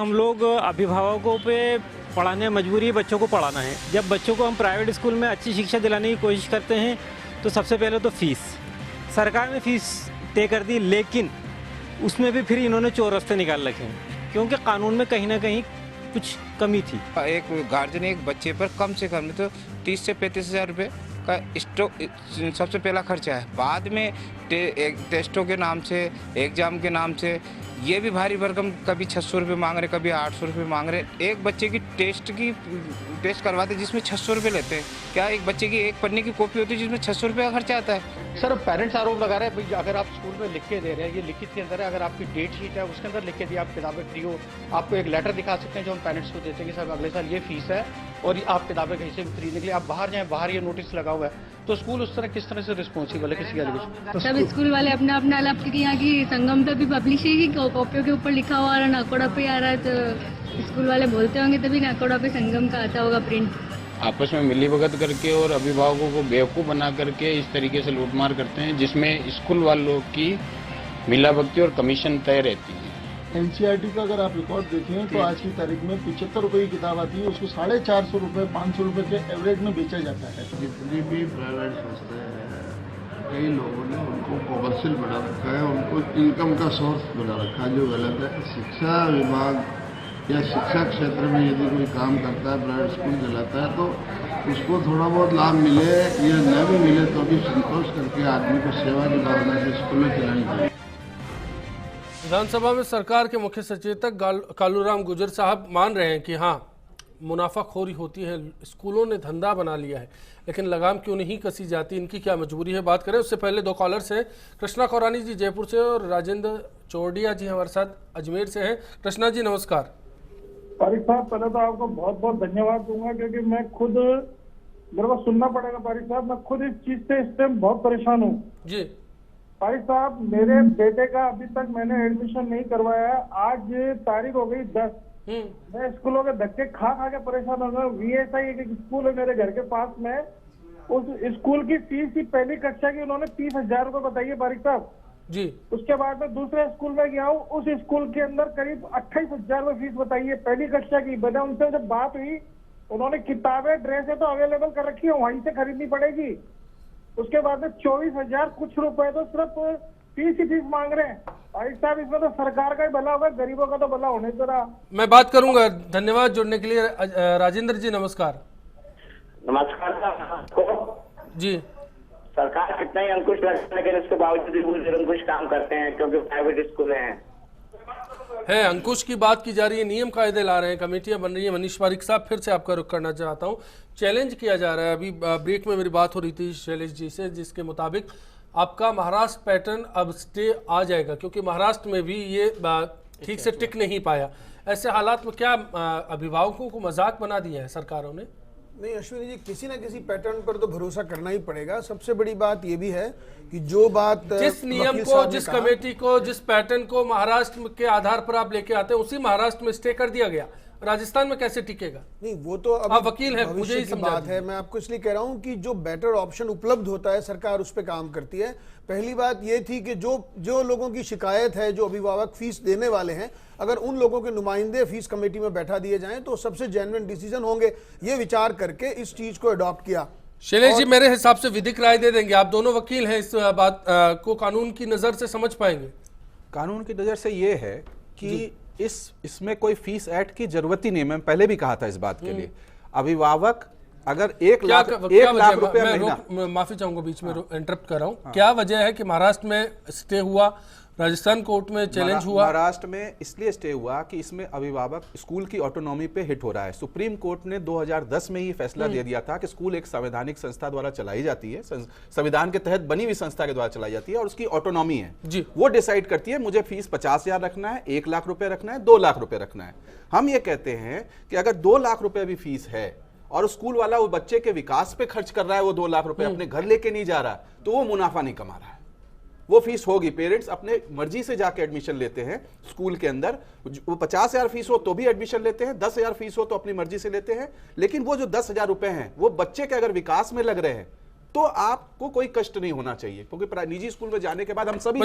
हम लोग अभिभावकों पे पढ़ाने मजबूरी बच्चों को पढ़ाना है। जब बच्चों को हम प्राइवेट स्कूल में अच्छी शिक्षा दिलाने की कोशिश करते हैं तो सबसे पहले तो फीस, सरकार ने फीस तय कर दी, लेकिन उसमें भी फिर इन्होंने चोर रास्ते निकाल रखे हैं, क्योंकि कानून में कहीं ना कहीं कुछ कमी थी। एक गार्जियन एक बच्चे पर कम से कम तो 30 से 35 हज़ार रुपये का स्टॉक सबसे पहला खर्चा है। बाद में टेस्टों के नाम से, एग्ज़ाम के नाम से ये भी भारी भरकम, कभी 600 रुपये मांग रहे, कभी 800 रुपये मांग रहे। एक बच्चे की टेस्ट करवाते जिसमें 600 रुपये लेते हैं। क्या एक बच्चे की एक पन्ने की कॉपी होती है जिसमें 600 रुपये का खर्चा आता है? सर, पेरेंट्स आरोप लगा रहे हैं भाई, अगर आप स्कूल में लिख के दे रहे हैं, ये लिखित के अंदर है, अगर आपकी डेट शीट है उसके अंदर लिख के दिया आप किताबें फ्री हो, आपको एक लेटर दिखा सकते हैं जो हम पेरेंट्स को देते हैं कि सर अगले साल ये फीस है और आप किताबें कहीं से भी खरीदने के लिए आप बाहर जाएं, बाहर ये नोटिस लगा हुआ है। तो स्कूल उस तरह किस तरह से रिस्पॉन्सिबल है किसी एलिगेशन? सब स्कूल वाले अपना अपना अलग, क्योंकि यहाँ की संगम पे भी पब्लिश है कि कॉपियों के ऊपर लिखा हुआ है, नाकोड़ा पे आ रहा है, तो स्कूल वाले बोलते होंगे तभी नाकोड़ा पे संगम का आता होगा प्रिंट। आपस में मिलीभगत करके और अभिभावकों को बेवकूफ़ बना करके इस तरीके से लूटमार करते हैं, जिसमें स्कूल वालों की मिलाभगती और कमीशन तय रहती है। एनसीईआरटी का अगर आप रिकॉर्ड देखें तो आज की तारीख में 75 रुपए की किताब आती है, उसको 450 रुपए 500 रुपए के एवरेज में बेचा जाता है। जितनी भी प्राइवेट संस्थाएं हैं, कई लोगों ने उनको कॉमर्शियल बना रखा है, उनको इनकम का सोर्स बना रखा है, जो गलत है। शिक्षा विभाग या शिक्षा क्षेत्र में यदि कोई काम करता है, प्राइवेट स्कूल चलाता है, तो उसको थोड़ा बहुत लाभ मिले या न भी मिले तो भी संतोष करके आदमी को सेवा की भावना से स्कूलें चलानी चाहिए। विधानसभा में सरकार के मुख्य सचेतक कालूराम गुर्जर साहब मान रहे हैं कि हाँ, मुनाफाखोरी होती है, स्कूलों ने धंधा बना लिया है, लेकिन लगाम क्यों नहीं कसी जाती, इनकी क्या मजबूरी है? बात करें उससे पहले दो कॉलर्स हैं। कृष्णा कौरानी जी जयपुर से और राजेंद्र चौरडिया जी हमारे साथ अजमेर से हैं। कृष्णा जी नमस्कार। पारिक साहब, पहले तो आपको बहुत बहुत धन्यवाद दूंगा, क्योंकि मैं खुद, मेरे को सुनना पड़ेगा पारिक साहब, मैं खुद इस चीज से इस टाइम बहुत परेशान हूँ जी। पारिक साहब, मेरे बेटे का अभी तक मैंने एडमिशन नहीं करवाया। आज तारीख हो गई 10। मैं स्कूलों के धक्के खा खा के परेशान हो गया। VSI एक स्कूल है मेरे घर के पास में, उस स्कूल की फीस ही पहली कक्षा की उन्होंने 30,000 रुपए बताई है पारिक साहब जी। उसके बाद में दूसरे स्कूल में गया हूँ, उस स्कूल के अंदर करीब 28,000 रुपए फीस बताई है पहली कक्षा की। मैंने उनसे जब बात हुई, उन्होंने किताबें ड्रेसें तो अवेलेबल कर रखी है, वहीं से खरीदनी पड़ेगी। उसके बाद में 24,000 कुछ रुपए तो सिर्फ फीस ही फीस मांग रहे हैं। भाई साहब, इसमें तो सरकार का ही भला होगा, गरीबों का तो भला होने तो रहा। मैं बात करूंगा। धन्यवाद जुड़ने के लिए। राजेंद्र जी नमस्कार। नमस्कार जी। सरकार कितना ही अंकुश लगाने के उसके बावजूद भी वो निरंकुश काम करते हैं, क्योंकि प्राइवेट स्कूल हैं। अंकुश की बात की जा रही है, नियम कायदे ला रहे हैं, कमेटियां बन रही है। मनीष पारिक साहब, फिर से आपका रुख करना चाहता हूं। चैलेंज किया जा रहा है, अभी ब्रेक में मेरी बात हो रही थी शैलेश जी से, जिसके मुताबिक आपका महाराष्ट्र पैटर्न अब स्टे आ जाएगा, क्योंकि महाराष्ट्र में भी ये ठीक से टिक नहीं पाया। ऐसे हालात में क्या अभिभावकों को मजाक बना दिया है सरकारों ने? नहीं अश्विनी जी, किसी ना किसी पैटर्न पर तो भरोसा करना ही पड़ेगा। सबसे बड़ी बात ये भी है कि जो बात जिस नियम को, जिस कमेटी को, जिस पैटर्न को महाराष्ट्र के आधार पर आप लेके आते हैं, उसी महाराष्ट्र में स्टे कर दिया गया। राजस्थान में कैसे टिकेगा? नहीं, वो तो अब आप वकील हैं, मुझे ही समझा बात है। मैं आपको इसलिए कह रहा हूं कि जो बेटर ऑप्शन उपलब्ध होता है सरकार उस पर काम करती है। पहली बात ये थी कि जो लोगों की शिकायत है, जो अभिभावक फीस देने वाले हैं, अगर उन लोगों के नुमाइंदे फीस कमेटी में बैठा दिए जाएं तो सबसे जेन्युइन डिसीजन होंगे। ये विचार करके इस चीज को अडॉप्ट किया। शैलेश जी, मेरे हिसाब से विधिक राय दे देंगे, आप दोनों वकील हैं, इस बात को कानून की नजर से समझ पाएंगे। कानून की नजर से ये है कि इसमें कोई फीस ऐड की जरूरत ही नहीं। मैं पहले भी कहा था इस बात के लिए, अभिभावक अगर 1 लाख रुपए महीना, माफी चाहूंगा बीच में इंटरप्ट कर रहा हूं, क्या वजह है कि महाराष्ट्र में स्टे हुआ, राजस्थान कोर्ट में चैलेंज हुआ? महाराष्ट्र में इसलिए स्टे हुआ कि इसमें अभिभावक स्कूल की ऑटोनॉमी पे हिट हो रहा है। सुप्रीम कोर्ट ने 2010 में ही फैसला दे दिया था कि स्कूल एक संवैधानिक संस्था द्वारा चलाई जाती है, संविधान के तहत बनी हुई संस्था के द्वारा चलाई जाती है और उसकी ऑटोनॉमी है जी। वो डिसाइड करती है मुझे फीस 50,000 रखना है, 1 लाख रुपए रखना है, 2 लाख रुपए रखना है। हम ये कहते हैं कि अगर 2 लाख रुपए भी फीस है और स्कूल वाला वो बच्चे के विकास पे खर्च कर रहा है, वो 2 लाख रुपए अपने घर लेके नहीं जा रहा, तो वो मुनाफा नहीं कमा रहा है। वो फीस होगी, पेरेंट्स अपने मर्जी से जाके एडमिशन लेते हैं स्कूल के अंदर। वो 50,000 फीस हो तो भी एडमिशन लेते हैं, 10,000 फीस हो तो अपनी मर्जी से लेते हैं, लेकिन वो जो 10,000 रुपए हैं वो बच्चे के अगर विकास में लग रहे हैं तो आपको कोई कष्ट नहीं होना चाहिए, क्योंकि निजी स्कूल में जाने के बाद हम सभी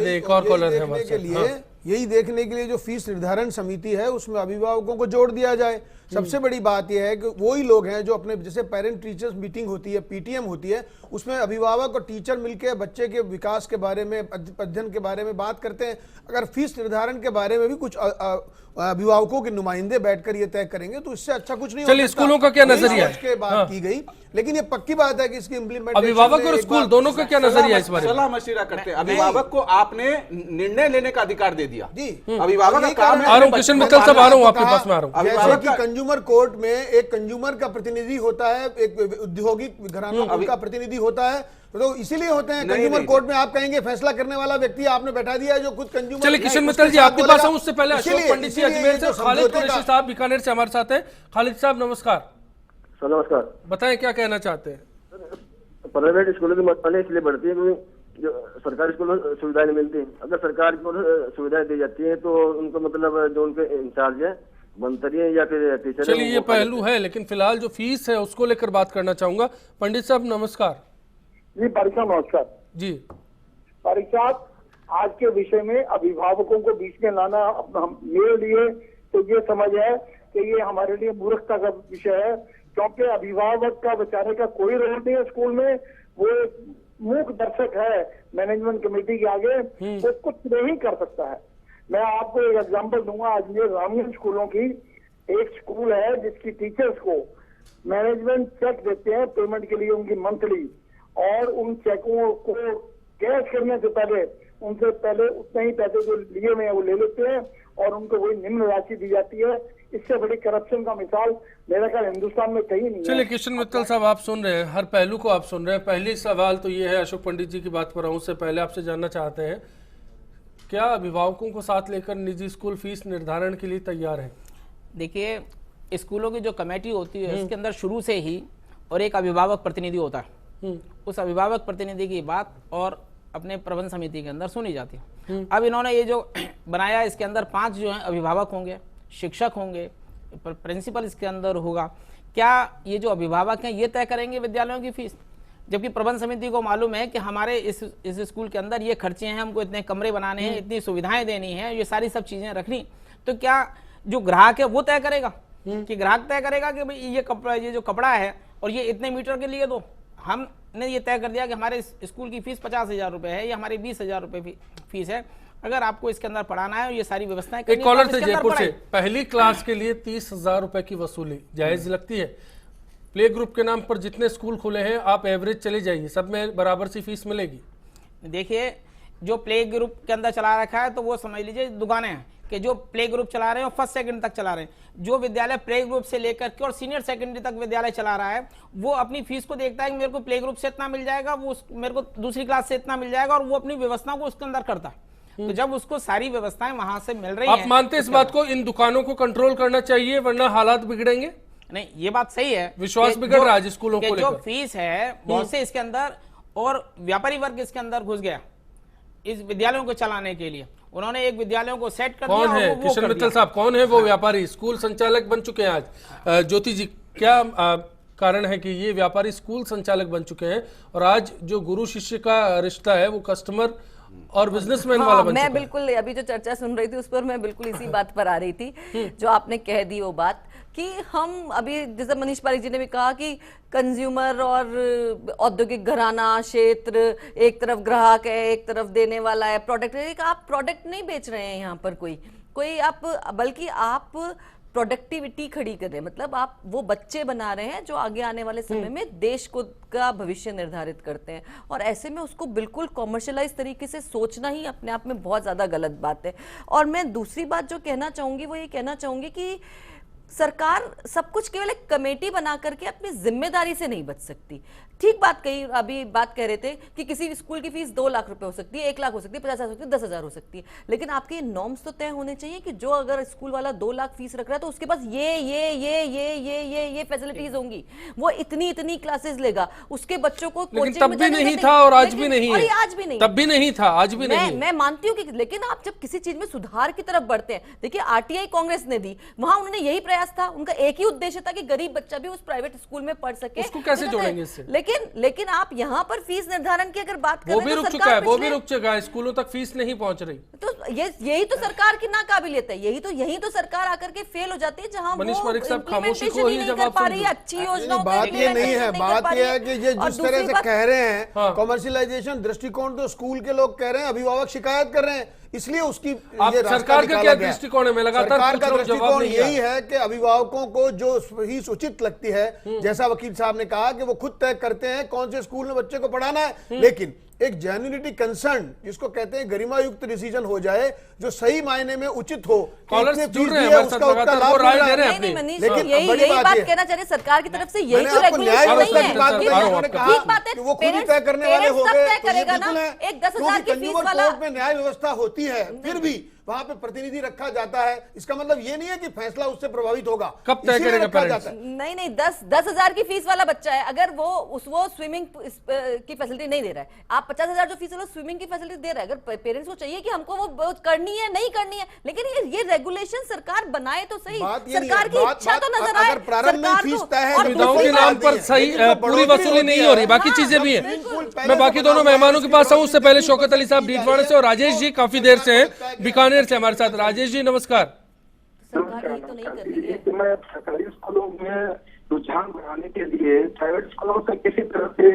एक और कॉलर है के लिए यही देखने के लिए जो फीस निर्धारण समिति है उसमें अभिभावकों को जोड़ दिया जाए। सबसे बड़ी बात यह है कि वही लोग हैं जो अपने, जैसे पेरेंट टीचर्स मीटिंग होती है, पीटीएम होती है, उसमें अभिभावक और टीचर मिलकर बच्चे के विकास के बारे में, अध्ययन के बारे में बात करते हैं। अगर फीस निर्धारण के बारे में भी कुछ अभिभावकों के नुमाइंदे बैठकर ये तय करेंगे तो इससे अच्छा कुछ नहीं। चलिए, स्कूलों का क्या नजरिया है? बात की गई, लेकिन ये पक्की बात है कि इसकी इम्प्लीमेंटेशन, अभिभावक और स्कूल दोनों का क्या नजरिया है इस बारे में? सलाह मशविरा करते हैं। अभिभावक को आपने निर्णय लेने का अधिकार दे दिया जी। अभिभावक का काम है। आ रहा हूं कृष्ण मित्तल साहब, आ रहा हूं आपके पास में, आ रहा हूं। जैसे कि कंज्यूमर कोर्ट में एक कंज्यूमर का प्रतिनिधि होता है, एक औद्योगिक घराना का प्रतिनिधि होता है, तो इसीलिए होते हैं कंज्यूमर कोर्ट में। आप कहेंगे फैसला करने वाला व्यक्ति आपने बैठा दिया है जो खुद कंज्यूमर। चलिए कृष्ण मित्तल जी, आपके पास आऊं उससे पहले अशोक पंडित जी अजमेर से, खालिद कुरैशी साहब बीकानेर से हमारे साथ हैं। खालिद साहब नमस्कार। सर नमस्कार। बताएं क्या कहना चाहते हैं? प्राइवेट स्कूलों की मसले इसलिए बढ़ती है क्योंकि जो सरकारी स्कूलों में सुविधाएं नहीं मिलती। अगर सरकार को सुविधाएं दी जाती है तो उनको मतलब जो उनके इंचार्ज है, मंत्री है या फिर टीचर। चलिए ये पहलू है, लेकिन फिलहाल जो फीस है उसको लेकर बात करना चाहूंगा। पंडित साहब नमस्कार। जी पारिक साहब नमस्कार। जी पारिक साहब, आज के विषय में अभिभावकों को बीच में लाना हम मेरे लिए तो ये समझ है कि ये हमारे लिए मूर्खता का विषय है, क्योंकि अभिभावक का बेचारे का कोई रोल नहीं है स्कूल में। वो मूक दर्शक है मैनेजमेंट कमेटी के आगे, वो कुछ नहीं कर सकता है। मैं आपको एक एग्जांपल दूंगा। अजमेर ग्रामीण स्कूलों की एक स्कूल है जिसकी टीचर्स को मैनेजमेंट चेक देते हैं पेमेंट के लिए उनकी मंथली, और उन चेकों को कैश करने से पहले उनसे पहले उतने ही पैसे जो लिए हुए हैं वो ले लेते हैं और उनको वही निम्न राशि दी जाती है। इससे बड़ी करप्शन का मिसाल मेरा ख्याल हिंदुस्तान में कहीं नहीं है। चलिए कृष्ण मित्तल साहब, आप सुन रहे हैं, हर पहलू को आप सुन रहे हैं। पहली सवाल तो ये है, अशोक पंडित जी की बात पर आऊं उससे पहले आपसे जानना चाहते हैं, क्या अभिभावकों को साथ लेकर निजी स्कूल फीस निर्धारण के लिए तैयार है? देखिए, स्कूलों की जो कमेटी होती है उसके अंदर शुरू से ही और एक अभिभावक प्रतिनिधि होता है। उस अभिभावक प्रतिनिधि की बात और अपने प्रबंध समिति के अंदर सुनी जाती है। अब इन्होंने ये जो बनाया, इसके अंदर 5 जो हैं अभिभावक होंगे, शिक्षक होंगे, प्रिंसिपल इसके अंदर होगा। क्या ये जो अभिभावक हैं ये तय करेंगे विद्यालयों की फीस? जबकि प्रबंध समिति को मालूम है कि हमारे इस स्कूल के अंदर ये खर्चे हैं, हमको इतने कमरे बनाने हैं, इतनी सुविधाएं देनी है, ये सारी सब चीजें रखनी। तो क्या जो ग्राहक है वो तय करेगा कि ग्राहक तय करेगा कि भाई ये जो कपड़ा है और ये इतने मीटर के लिए दो? हमने ये तय कर दिया कि हमारे स्कूल की फीस 50,000 रुपए है या हमारी 20,000 रुपए फीस है। अगर आपको इसके अंदर पढ़ाना है और ये सारी व्यवस्थाएं करनी है। एक कॉलर थे जयपुर से, पहली क्लास के लिए 30,000 रुपए की वसूली जायज लगती है? प्ले ग्रुप के नाम पर जितने स्कूल खुले हैं आप एवरेज चले जाइए, सब में बराबर सी फीस मिलेगी। देखिए, जो प्ले ग्रुप के अंदर चला रखा है तो वो समझ लीजिए दुकानें हैं कि जो प्ले ग्रुप चला रहे हैं और फर्स्ट सेकंड तक चला रहे हैं। जो विद्यालय प्ले ग्रुप से लेकर के और सीनियर सेकेंडरी तक विद्यालय चला रहा है वो अपनी फीस को देखता है कि मेरे को प्ले ग्रुप से इतना मिल जाएगा, वो मेरे को दूसरी क्लास से इतना मिल जाएगा, और वो अपनी व्यवस्थाओं को उसके अंदर करता है। तो जब उसको सारी व्यवस्थाएं वहां से मिल रही हैं, आप मानते इस बात को इन दुकानों को कंट्रोल करना चाहिए वरना हालात बिगड़ेंगे? नहीं, ये बात सही है, विश्वास बिगड़ रहा है स्कूलों को जो फीस है बहुत से इसके अंदर और व्यापारी वर्ग इसके अंदर घुस गया इस विद्यालयों को चलाने के लिए। उन्होंने एक विद्यालयों को सेट कर दिया। कौन है कृष्ण मित्तल साहब, कौन है वो व्यापारी? स्कूल संचालक बन चुके हैं आज। ज्योति जी, क्या कारण है कि ये व्यापारी स्कूल संचालक बन चुके हैं और आज जो गुरु शिष्य का रिश्ता है वो कस्टमर और बिजनेसमैन वाला बन चुका है? मैं बिल्कुल अभी जो चर्चा सुन रही थी उस पर मैं बिल्कुल इसी बात पर आ रही थी जो आपने कह दी वो बात, कि हम अभी जैसे मनीष पारिक जी ने भी कहा कि कंज्यूमर और औद्योगिक घराना क्षेत्र, एक तरफ ग्राहक है, एक तरफ देने वाला है, प्रोडक्ट है। आप प्रोडक्ट नहीं बेच रहे हैं यहाँ पर कोई आप, बल्कि आप प्रोडक्टिविटी खड़ी कर रहे हैं। मतलब आप वो बच्चे बना रहे हैं जो आगे आने वाले समय में देश को का भविष्य निर्धारित करते हैं, और ऐसे में उसको बिल्कुल कॉमर्शियलाइज तरीके से सोचना ही अपने आप में बहुत ज्यादा गलत बात है। और मैं दूसरी बात जो कहना चाहूंगी वो ये कहना चाहूंगी कि सरकार सब कुछ केवल एक कमेटी बना करके अपनी जिम्मेदारी से नहीं बच सकती। ठीक बात कही, अभी बात कह रहे थे कि किसी स्कूल की फीस 2 लाख रुपए हो सकती है, 1 लाख हो सकती है, 50,000 हो सकती है, 10,000 हो सकती है, लेकिन आपके नॉर्म्स तो तय होने चाहिए कि जो अगर स्कूल वाला 2 लाख फीस रख रहा है तो उसके पास ये फैसिलिटीज होंगी, वो इतनी क्लासेस लेगा, उसके बच्चों को लेकिन तब भी नहीं था और आज भी नहीं है। आज भी नहीं, तब भी नहीं था, आज भी नहीं। मैं मानती हूँ कि लेकिन आप जब किसी चीज में सुधार की तरफ बढ़ते हैं, देखिए आरटीआई कांग्रेस ने दी, वहां उन्होंने यही प्रयास प्रयास था, उनका एक ही उद्देश्य था कि गरीब बच्चा भी उस प्राइवेट स्कूल में पढ़ सके। उसको कैसे जोड़ेंगे इससे? लेकिन आप यहाँ पर फीस निर्धारण की अगर बात करें वो भी रुक चुका है, वो भी रुक चुका है, स्कूलों तक फीस नहीं पहुंच रही। तो यही तो सरकार की नाकाबिलियत है, यही तो सरकार आकर के फेल हो जाती है, जहां मनीष वो पारिक साहब खामोशी को ही नहीं जवाब कर पा समझो। रही है, अच्छी योजनाओं को बात ये नहीं है, बात ये है कि ये और जिस तरह दूसरी से बात- कह रहे हैं कॉमर्शियलाइजेशन दृष्टिकोण, तो स्कूल के लोग कह रहे हैं, अभिभावक शिकायत कर रहे हैं, इसलिए उसकी आप ये रास्ता सरकार का निकाला क्या गया है। दृष्टिकोण है? मैं लगातार सरकार पूछ का रहा हूं, जवाब दृष्टिकोण नहीं यही आया। है कि अभिभावकों को जो फीस उचित लगती है, जैसा वकील साहब ने कहा कि वो खुद तय करते हैं कौन से स्कूल में बच्चे को पढ़ाना है, लेकिन एक जेन्युइनिटी कंसर्न जिसको कहते हैं गरिमायुक्त डिसीजन हो जाए, जो सही मायने में उचित हो। कॉलर्स इतने जुड़ फीस रहे हैं दिए, हमारे साथ उसका उतना लगातार, लाभ वो राय मिल रहा दे है। रहे हैं नहीं, अपनी। मनीष, लेकिन यही बड़ी बात बात ये- कहना चाह रहे सरकार की तरफ से, यही मैंने तो आपको न्याय रेगुलेशन व्यवस्था नहीं की बात है। की, उन्होंने कहा ठीक बात है, कि वो खुद ही तय करने वाले हो पेरेंट्स गए, तब तय तो ये करेगा ना, बिल्कुल है। एक 10,000 की फीस कंज्यूमर वाला कोर्ट में न्याय व्यवस्था होती है, फिर भी वहां पे प्रतिनिधि रखा जाता है, इसका मतलब ये नहीं है कि फैसला उससे प्रभावित होगा। कब तय इसीलिए करेगा रखा पेरेंट्स? जाता है। नहीं 10,000 की फीस वाला बच्चा है, अगर वो स्विमिंग की फैसिलिटी नहीं दे रहा है, आप 50,000 जो फीस वाला स्विमिंग की फैसिलिटी दे रहा है, अगर पेरेंट्स को चाहिए कि हमको वो करनी है, नहीं करनी है, लेकिन ये रेगुलेशन सरकार बनाए तो सही, बात ये नहीं है, सरकार की बात- इच्छा तो बात- नजर आए। अगर प्रारंभ में सरकार फीस को- तय है, और सुविधाओं दूसरी के नाम बात- पर सही पूरी वसूली नहीं हो रही, बाकी चीजें भी हैं। मैं बाकी दोनों मेहमानों के पास आऊं, उससे पहले शौकत अली साहब डीडवाड़ा से और राजेश जी काफी देर से हैं बीकानेर से हमारे साथ। राजेश जी नमस्कार। मैं सरकारी स्कूलों में रुझान बढ़ाने के लिए प्राइवेट स्कूलों से किसी तरह से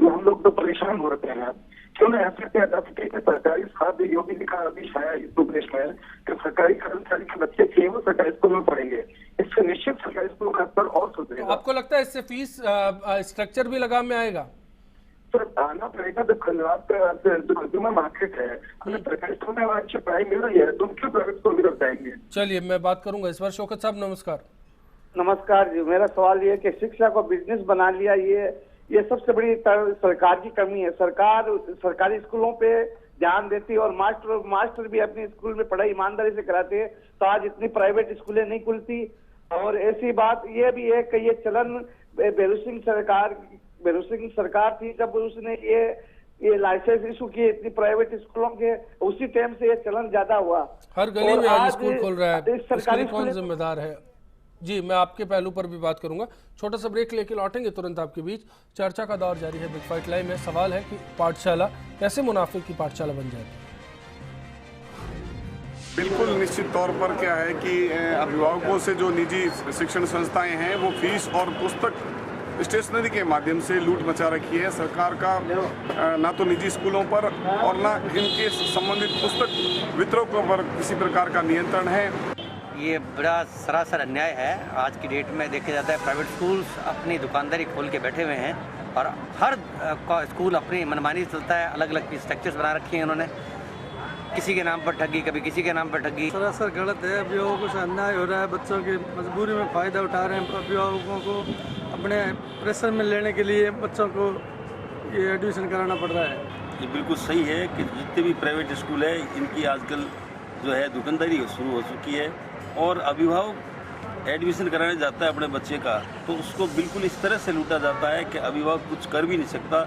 हम लोग तो परेशान हो रहे हैं। क्यों ना ऐसा किया जा सके कि सरकारी साहब योगी जी का आदेश आया इस प्रदेश में कि सरकारी कर्मचारी के बच्चे केवल सरकारी स्कूल में पढ़ेंगे, इससे निश्चित सरकारी स्कूल का स्तर और सुधरेगा। आपको लगता है इससे फीस स्ट्रक्चर भी लगाम में आएगा? सर आना पड़ेगा, तो कंज्यूमर मार्केट है, अगर सरकारी स्कूल में अच्छी पढ़ाई मिल रही है तो क्यों प्राइवेट स्कूल में रख जाएंगे। चलिए मैं बात करूंगा इस बार। शौकत साहब नमस्कार। नमस्कार जी, मेरा सवाल ये है कि शिक्षा को बिजनेस बना लिया, ये सबसे बड़ी सरकार की कमी है। सरकार सरकारी स्कूलों पे ध्यान देती है और मास्टर भी अपने स्कूल में पढ़ाई ईमानदारी से कराते हैं, तो आज इतनी प्राइवेट स्कूलें नहीं खुलती। और ऐसी बात ये भी है कि ये चलन भैरू सिंह सरकार थी, जब उसने ये लाइसेंस इशू किए इतनी प्राइवेट स्कूलों के, उसी टाइम से ये चलन ज्यादा हुआ। हर गली और में आज स्कूल खोल रहा है, सरकारी इसके लिए कौन जिम्मेदार है? जी मैं आपके पहलू पर भी बात करूंगा, छोटा सा ब्रेक लेके लौटेंगे तुरंत आपके बीच। चर्चा का दौर जारी है बिग फाइट लाइव में। सवाल है कि पाठशाला कैसे मुनाफे की पाठशाला बन जाएगी? बिल्कुल निश्चित तौर पर क्या है कि अभिभावकों से जो निजी शिक्षण संस्थाएं हैं वो फीस और पुस्तक स्टेशनरी के माध्यम से लूट मचा रखी है। सरकार का ना तो निजी स्कूलों पर और ना इनके संबंधित पुस्तक वितरकों पर किसी प्रकार का नियंत्रण है। ये बड़ा सरासर अन्याय है। आज की डेट में देखा जाता है प्राइवेट स्कूल्स अपनी दुकानदारी खोल के बैठे हुए हैं और हर स्कूल अपनी मनमानी चलता है, अलग अलग स्ट्रक्चर्स बना रखी हैं उन्होंने, किसी के नाम पर ठगी, कभी किसी के नाम पर ठगी। सरासर गलत है, अभिभावकों से अन्याय हो रहा है, बच्चों की मजबूरी में फ़ायदा उठा रहे हैं। अभिभावकों को अपने प्रेशर में लेने के लिए बच्चों को ये एडमिशन कराना पड़ रहा है। ये बिल्कुल सही है कि जितने भी प्राइवेट स्कूल है इनकी आजकल जो है दुकानदारी शुरू हो चुकी है और अभिभावक एडमिशन कराने जाता है अपने बच्चे का तो उसको बिल्कुल इस तरह से लूटा जाता है कि अभिभावक कुछ कर भी नहीं सकता।